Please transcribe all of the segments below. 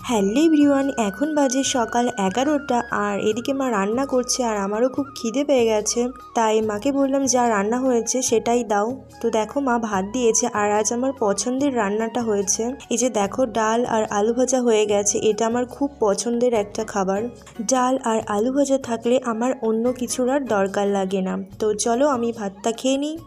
Hello everyone, এখন বাজে সকাল 11টা আর এদিকে মা রান্না করছে আর আমারও খুব খিদে পেয়ে গেছে। তাই মাকে বললাম যা রান্না হয়েছে সেটাই দাও। তো দেখো মা ভাত দিয়েছে আর আজ আমার পছন্দের রান্নাটা হয়েছে। এই যে দেখো ডাল আর আলু ভাজা হয়ে গেছে, এটা আমার খুব পছন্দের একটা খাবার। ডাল আর আলু ভাজা থাকলে আমার অন্য কিছুর আর দরকার লাগে না। তো চলো আমি ভাতটা খেয়ে নিই।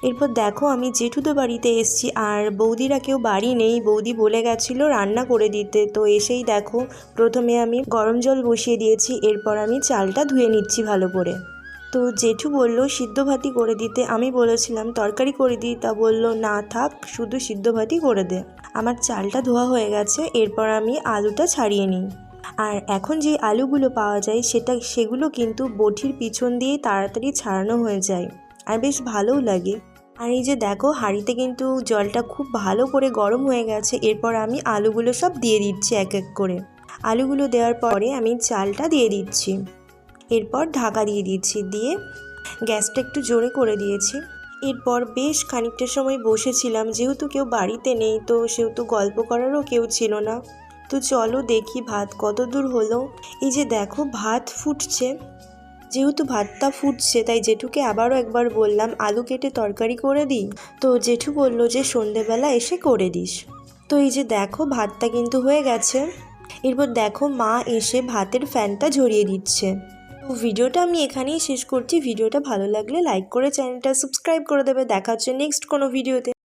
এরপর দেখো আমি জেঠুদের বাড়িতে এসেছি আর বৌদিরা কেউ বাড়ি নেই, বৌদি বলে গেছিলো রান্না করে দিতে। তো এসেই দেখো প্রথমে আমি গরম জল বসিয়ে দিয়েছি, এরপর আমি চালটা ধুয়ে নিচ্ছি ভালো করে। তো জেঠু বলল সিদ্ধ ভাতই করে দিতে, আমি বলেছিলাম তরকারি করে দিই, তা বলল না থাক শুধু সিদ্ধ ভাতই করে দে। আমার চালটা ধোয়া হয়ে গেছে, এরপর আমি আলুটা ছাড়িয়ে নিই। আর এখন যে আলুগুলো পাওয়া যায় সেগুলো কিন্তু বটির পিছন দিয়েই তাড়াতাড়ি ছাড়ানো হয়ে যায় আর বেশ ভালোও লাগে। আর এই যে দেখো হাঁড়িতে কিন্তু জলটা খুব ভালো করে গরম হয়ে গেছে, এরপর আমি আলুগুলো সব দিয়ে দিচ্ছি এক এক করে। আলুগুলো দেওয়ার পরে আমি চালটা দিয়ে দিচ্ছি, এরপর ঢাকা দিয়ে দিচ্ছি, দিয়ে গ্যাসটা একটু জোরে করে দিয়েছি। এরপর বেশ খানিকটা সময় বসেছিলাম, যেহেতু কেউ বাড়িতে নেই তো সেহেতু গল্প করারও কেউ ছিল না। তো চলো দেখি ভাত কত দূর হলো। এই যে দেখো ভাত ফুটছে, যেহেতু ভাতটা ফুটছে তাই জেঠুকে আবারও একবার বললাম আলু কেটে তরকারি করে দিই। তো জেঠু বলল যে সন্ধেবেলা এসে করে দিস। তো এই যে দেখো ভাতটা কিন্তু হয়ে গেছে। এরপর দেখো মা এসে ভাতের ফ্যানটা ঝরিয়ে দিচ্ছে। তো ভিডিওটা আমি এখানেই শেষ করছি। ভিডিওটা ভালো লাগলে লাইক করে চ্যানেলটা সাবস্ক্রাইব করে দেবে। দেখা হচ্ছে নেক্সট কোনো ভিডিওতে।